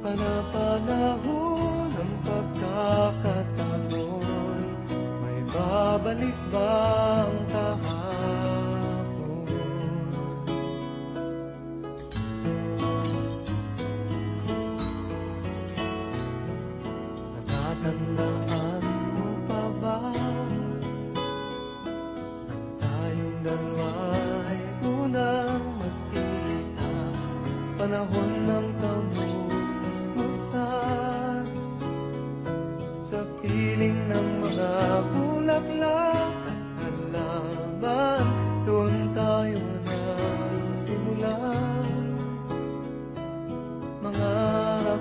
Panapanahon ng pagkakataon, may babalik ba ang kahapon? Natatandaan mo pa ba nang tayong dalawa'y unang magkita? Panahon ng kamusmusan, sa piling ng mga bulaklak at halaman, doon tayo nagsimula mangarap.